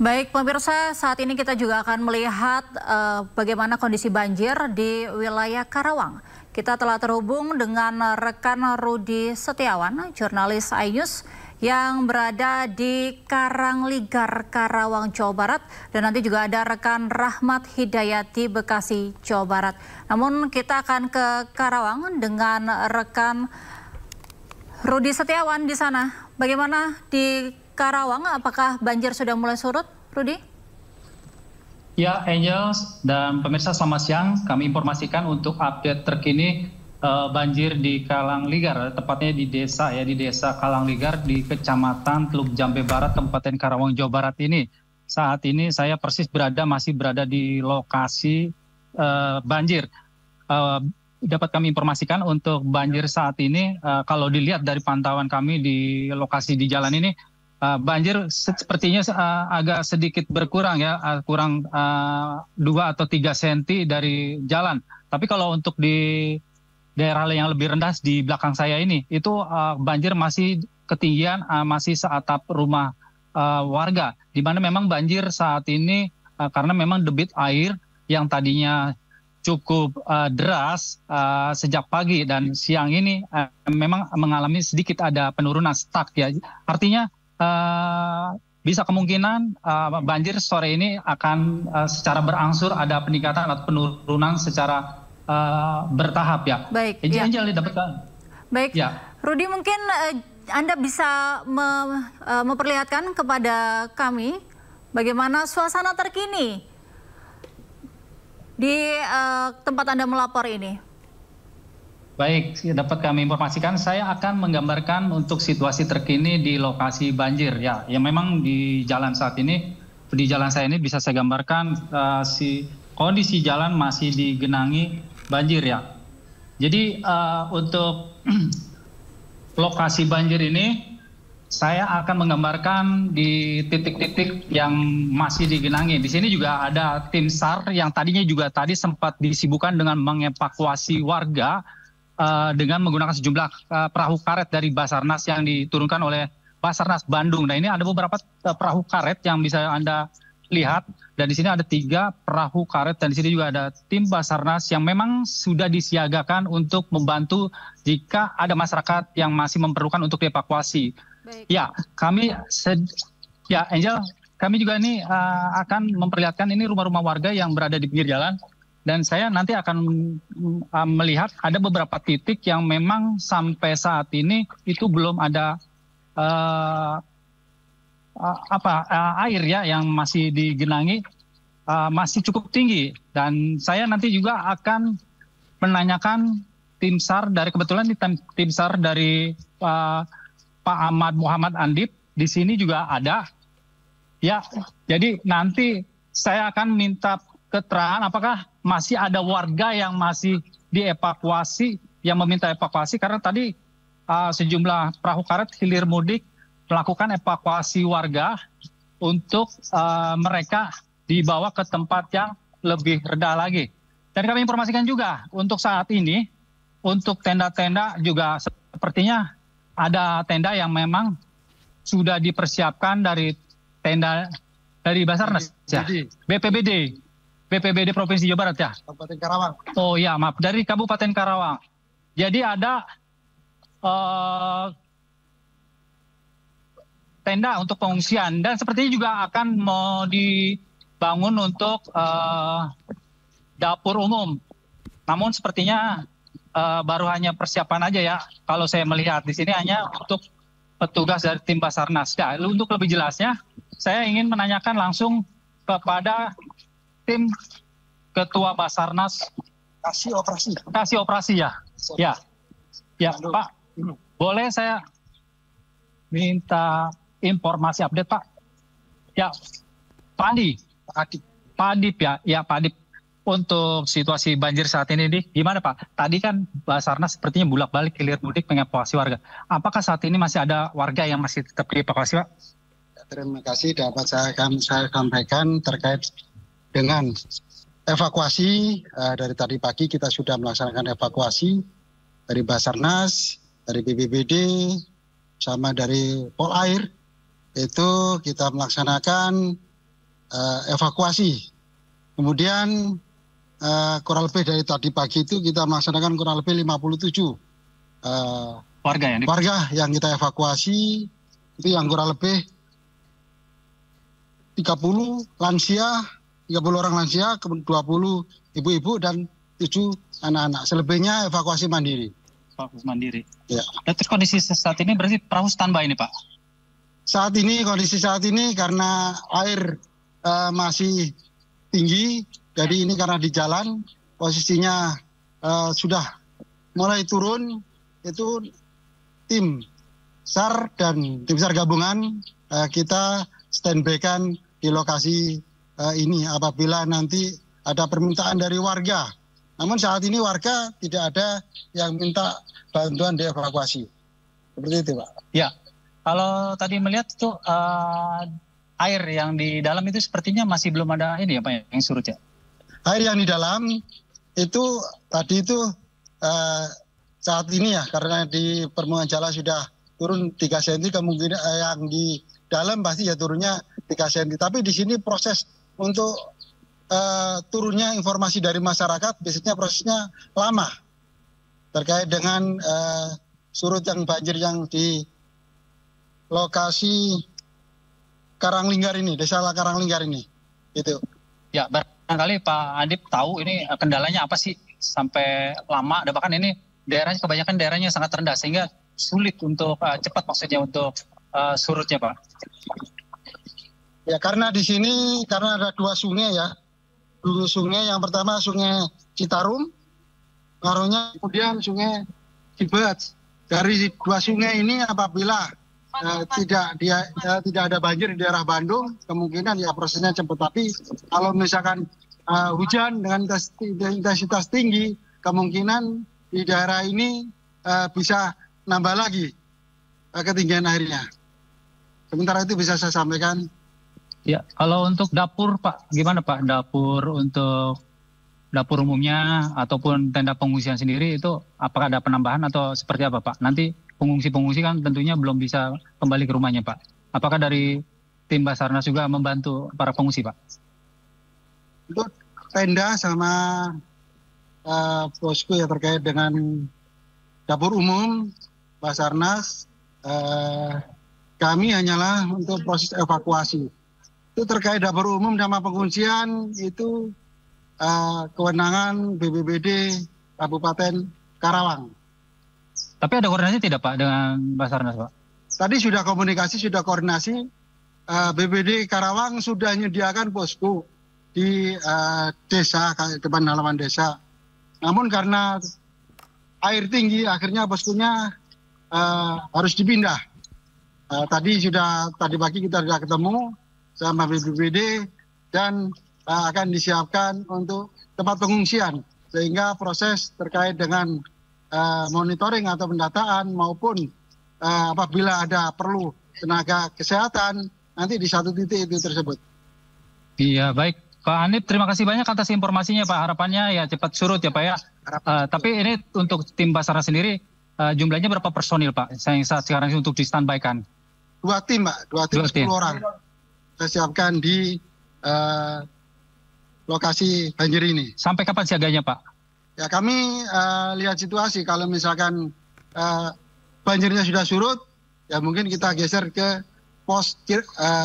Baik pemirsa, saat ini kita juga akan melihat bagaimana kondisi banjir di wilayah Karawang. Kita telah terhubung dengan rekan Rudi Setiawan, jurnalis iNews yang berada di Karangligar, Karawang, Jawa Barat. Dan nanti juga ada rekan Rahmat Hidayati, Bekasi, Jawa Barat. Namun kita akan ke Karawang dengan rekan Rudi Setiawan di sana. Bagaimana di Karawang, apakah banjir sudah mulai surut, Rudi? Ya, Angel dan pemirsa selamat siang. Kami informasikan untuk update terkini banjir di Karangligar, tepatnya di desa Karangligar di Kecamatan Teluk Jambe Barat, Kabupaten Karawang, Jawa Barat ini. Saat ini saya masih berada di lokasi banjir. Dapat kami informasikan untuk banjir saat ini, kalau dilihat dari pantauan kami di lokasi di jalan ini, banjir sepertinya agak sedikit berkurang ya, kurang 2 atau 3 cm dari jalan. Tapi kalau untuk di daerah yang lebih rendah di belakang saya ini, itu banjir masih ketinggian masih seatap rumah warga. Di mana memang banjir saat ini karena memang debit air yang tadinya cukup deras sejak pagi dan siang ini memang mengalami sedikit ada penurunan stuck ya. Artinya bisa kemungkinan banjir sore ini akan secara berangsur ada peningkatan atau penurunan secara bertahap ya. Baik. Angel didapatkan. Baik. Ya. Rudi, mungkin Anda bisa memperlihatkan kepada kami bagaimana suasana terkini di tempat Anda melapor ini. Baik, dapat kami informasikan, saya akan menggambarkan untuk situasi terkini di lokasi banjir ya. Yang memang di jalan saat ini, di jalan saya ini bisa saya gambarkan kondisi jalan masih digenangi banjir ya. Jadi untuk lokasi banjir ini, saya akan menggambarkan di titik-titik yang masih digenangi. Di sini juga ada tim SAR yang tadinya juga tadi sempat disibukkan dengan mengevakuasi warga dengan menggunakan sejumlah perahu karet dari Basarnas yang diturunkan oleh Basarnas Bandung. Nah, ini ada beberapa perahu karet yang bisa Anda lihat, dan di sini ada 3 perahu karet, dan di sini juga ada tim Basarnas yang memang sudah disiagakan untuk membantu jika ada masyarakat yang masih memerlukan untuk dievakuasi. Baik. Ya, Angel, kami juga ini akan memperlihatkan ini rumah-rumah warga yang berada di pinggir jalan. Dan saya nanti akan melihat ada beberapa titik yang memang sampai saat ini itu belum ada air ya yang masih digenangi, masih cukup tinggi. Dan saya nanti juga akan menanyakan tim SAR dari, kebetulan tim SAR dari Pak Ahmad Muhammad Andip di sini juga ada. Ya, jadi nanti saya akan minta keterangan apakah masih ada warga yang masih dievakuasi, yang meminta evakuasi, karena tadi sejumlah perahu karet hilir mudik melakukan evakuasi warga untuk mereka dibawa ke tempat yang lebih rendah lagi. Dan kami informasikan juga untuk saat ini, untuk tenda-tenda juga sepertinya ada tenda yang memang sudah dipersiapkan dari tenda dari Basarnas ya, BPBD Provinsi Jawa Barat ya? Kabupaten Karawang. Oh ya, maaf. Dari Kabupaten Karawang. Jadi ada tenda untuk pengungsian. Dan sepertinya juga akan mau dibangun untuk dapur umum. Namun sepertinya baru hanya persiapan aja ya. Kalau saya melihat di sini hanya untuk petugas dari tim Basarnas. Ya, untuk lebih jelasnya, saya ingin menanyakan langsung kepada tim Ketua Basarnas Kasih operasi ya. Ya Pak, boleh saya minta informasi update Pak? Ya, Pak Adip ya Pak Adip, untuk situasi banjir saat ini gimana Pak? Tadi kan Basarnas sepertinya bolak-balik hilir mudik mengevakuasi warga. Apakah saat ini masih ada warga yang masih tetap dievakuasi Pak? Terima kasih, dapat saya sampaikan terkait dengan evakuasi. Dari tadi pagi kita sudah melaksanakan evakuasi dari Basarnas, dari BPBD, sama dari Polair. Itu kita melaksanakan evakuasi. Kemudian kurang lebih dari tadi pagi itu kita melaksanakan kurang lebih 57 warga yang kita evakuasi, itu yang kurang lebih 30 orang lansia, 20 ibu-ibu dan 7 anak-anak. Selebihnya evakuasi mandiri. Evakuasi mandiri. Ya. Terus kondisi saat ini berarti perahu standby ini, Pak? Kondisi saat ini karena air masih tinggi, jadi ini karena di jalan posisinya sudah mulai turun, itu tim SAR dan tim SAR gabungan kita standby-kan di lokasi ini apabila nanti ada permintaan dari warga. Namun saat ini warga tidak ada yang minta bantuan dievakuasi. Seperti itu, Pak. Ya, kalau tadi melihat tuh air yang di dalam itu sepertinya masih belum ada ini ya Pak yang surut ya? Air yang di dalam itu tadi itu saat ini ya karena di permukaan jalan sudah turun 3 cm, kemungkinan yang di dalam pasti ya turunnya 3 cm. Tapi di sini proses untuk turunnya informasi dari masyarakat biasanya prosesnya lama terkait dengan surut yang banjir yang di lokasi Karanglinggar ini, Desa Karanglinggar ini, gitu. Ya, barangkali Pak Andip tahu ini kendalanya apa sih sampai lama, dan bahkan ini kebanyakan daerahnya sangat rendah sehingga sulit untuk cepat maksudnya untuk surutnya, Pak. Ya, karena di sini karena ada 2 sungai ya. Dulu sungai yang pertama Sungai Citarum, ngaruhnya kemudian Sungai Cibet. Dari 2 sungai ini apabila tidak ada banjir di daerah Bandung, kemungkinan ya prosesnya cepat. Tapi kalau misalkan hujan dengan intensitas tinggi, kemungkinan di daerah ini bisa nambah lagi ketinggian airnya. Sementara itu bisa saya sampaikan. Ya, kalau untuk dapur Pak, gimana Pak? Untuk dapur umumnya ataupun tenda pengungsian sendiri itu apakah ada penambahan atau seperti apa Pak? Nanti pengungsi kan tentunya belum bisa kembali ke rumahnya Pak. Apakah dari tim Basarnas juga membantu para pengungsi Pak? Untuk tenda sama posko ya terkait dengan dapur umum Basarnas, kami hanyalah untuk proses evakuasi. Itu terkait dapur umum sama pengungsian itu kewenangan BPBD Kabupaten Karawang. Tapi ada koordinasi tidak Pak dengan Basarnas Pak? Tadi sudah komunikasi, sudah koordinasi. BPBD Karawang sudah menyediakan posko di desa, depan halaman desa. Namun karena air tinggi, akhirnya poskonya harus dipindah. Tadi pagi kita sudah ketemu sama BPBD dan akan disiapkan untuk tempat pengungsian. Sehingga proses terkait dengan monitoring atau pendataan maupun apabila ada perlu tenaga kesehatan nanti di satu titik itu tersebut. Iya, baik Pak Andip, terima kasih banyak atas informasinya Pak. Harapannya ya cepat surut ya Pak ya. Tapi ini untuk tim Basarnas sendiri jumlahnya berapa personil Pak yang saat sekarang untuk di standby-kan? 2 tim Pak, 2 tim 10 orang. Kita siapkan di lokasi banjir ini. Sampai kapan siaganya Pak? Ya kami lihat situasi, kalau misalkan banjirnya sudah surut, ya mungkin kita geser ke pos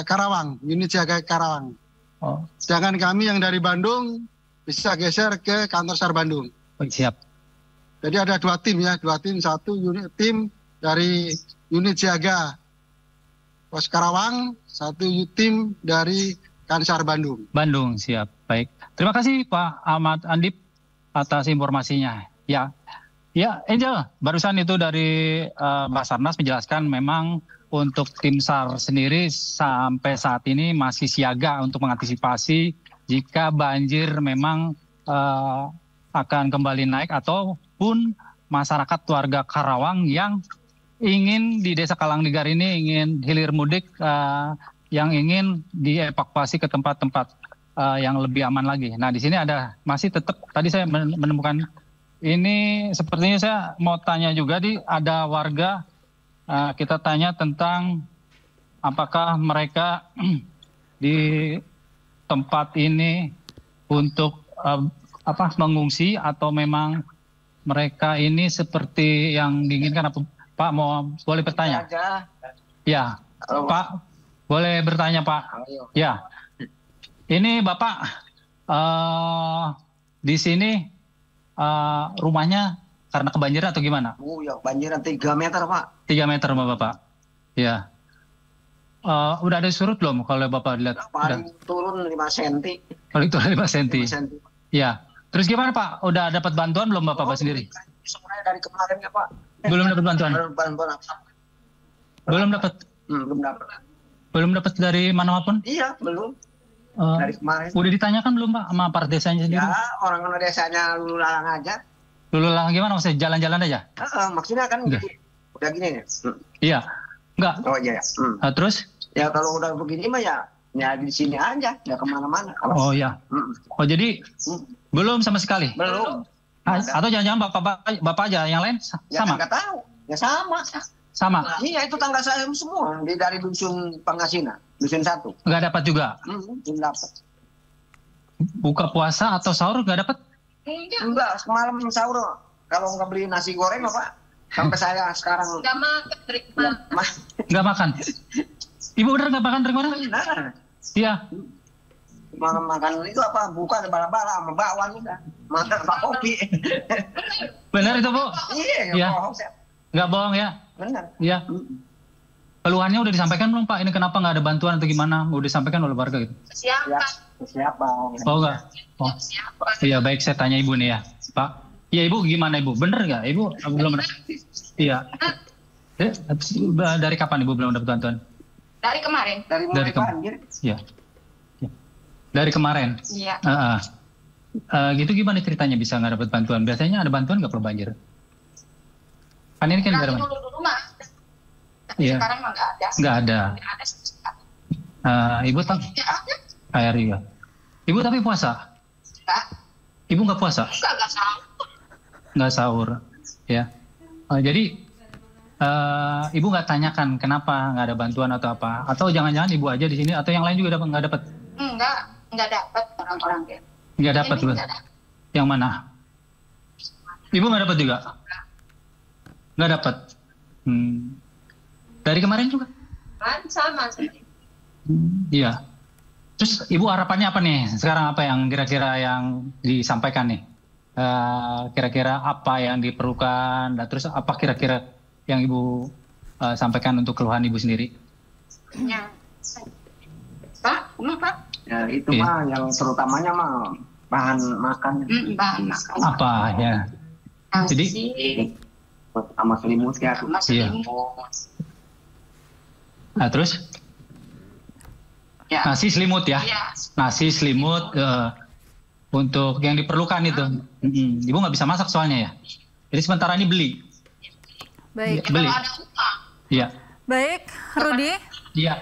Karawang, unit siaga Karawang. Oh. Sedangkan kami yang dari Bandung bisa geser ke kantor SAR Bandung. Oh, siap. Jadi ada 2 tim ya, 2 tim, 1 unit tim dari unit siaga pos Karawang, 1 tim dari Kansar Bandung. Bandung, siap. Baik. Terima kasih Pak Ahmad Andip atas informasinya. Ya, Angel, barusan itu dari Basarnas menjelaskan memang untuk tim SAR sendiri sampai saat ini masih siaga untuk mengantisipasi jika banjir memang akan kembali naik ataupun masyarakat warga Karawang yang ingin di Desa Kalanglinggar ini ingin hilir mudik yang ingin dievakuasi ke tempat-tempat yang lebih aman lagi. Nah, di sini masih tetap tadi saya menemukan ini sepertinya saya mau tanya juga ada warga kita tanya tentang apakah mereka tempat ini untuk mengungsi atau memang mereka ini seperti yang diinginkan apa? Pak boleh bertanya? Ya, Pak boleh bertanya Pak? Ya, ini Bapak di sini rumahnya karena kebanjiran atau gimana? Oh ya, banjiran 3 meter Pak. 3 meter Bapak? Ya. Udah ada surut belum kalau Bapak lihat? Paling turun 5 cm. Paling turun 5 cm. 5 cm. Ya. Terus gimana Pak? Udah dapat bantuan belum Bapak sendiri? Sebenarnya dari kemarin ya Pak. Belum dapat bantuan? Belum dapat? Belum dapat. Belum dapat dari manapun? Iya, belum. Dari kemarin. Udah ditanyakan belum Pak sama aparat desanya sendiri? Ya, orang-orang desanya lulu lalang aja. Lulu lalang gimana? Maksudnya jalan-jalan aja? Maksudnya kan udah gini ya. Iya. Enggak? Oh iya. Terus? Ya kalau udah begini mah ya di sini aja, nggak kemana-mana. Oh iya. Oh jadi belum sama sekali? Belum. Atau jangan-jangan bapak aja, yang lain sama? Ya nggak tahu. Ya sama. Sama? Iya, itu tangga saya semua. Dari dusun Pangasina, dusun 1. Nggak dapat juga? Belum dapat. Buka puasa atau sahur nggak dapat? Enggak, semalam sahur. Kalau nggak beli nasi goreng apa? Sampai saya sekarang nggak makan. Nggak makan? Ibu bener nggak makan dari mana? Benar. Iya. Makan itu apa? Bukan bala-bala sama bakwan udah. Makan kopi. Benar itu Bu? Iya. Nggak bohong ya? Benar. Iya. Keluhannya udah disampaikan belum Pak? Ini kenapa nggak ada bantuan atau gimana? Udah disampaikan oleh warga gitu? Siapa? Oh enggak? Oh. Iya baik, saya tanya Ibu nih ya Pak. Iya Ibu gimana Ibu? Bener nggak Ibu? Belum. Iya. Dari kapan Ibu belum dapat bantuan? Dari kemarin. Dari banjir. Iya. Dari kemarin? Iya. Gitu gimana ceritanya bisa nggak dapat bantuan? Biasanya ada bantuan nggak kalau banjir? Kan ini kan dari mana? Dulu mah. Iya. Sekarang mah nggak ada. Nggak ada. Ibu tahu? Air juga. Ibu tapi puasa? Enggak. Ibu nggak puasa? Nggak sahur. Nggak sahur, ya. Jadi Ibu nggak tanyakan kenapa nggak ada bantuan atau apa? Atau jangan-jangan Ibu aja di sini atau yang lain juga nggak dapat? Nggak dapat orang-orang dia. Nggak dapat Bu? Yang mana? Ibu nggak dapat juga? Nggak dapat. Dari kemarin juga? Kan sama sih. Iya. Terus Ibu harapannya apa nih? Sekarang apa yang kira-kira yang disampaikan nih? Kira-kira apa yang diperlukan? Dan terus apa kira-kira yang Ibu sampaikan untuk keluhan Ibu sendiri? Ya. Pak, Pak? Ya itu mah yang terutamanya mah bahan makan. Bahan makan. Apa ya? Jadi sama selimut ya. Nah, terus? Ya. Nasi selimut ya? Iya. Nasi selimut untuk yang diperlukan itu. Ibu nggak bisa masak soalnya ya? Jadi sementara ini beli? Baik. Beli? Kalau ada utang. Iya. Baik, Rudi. Iya.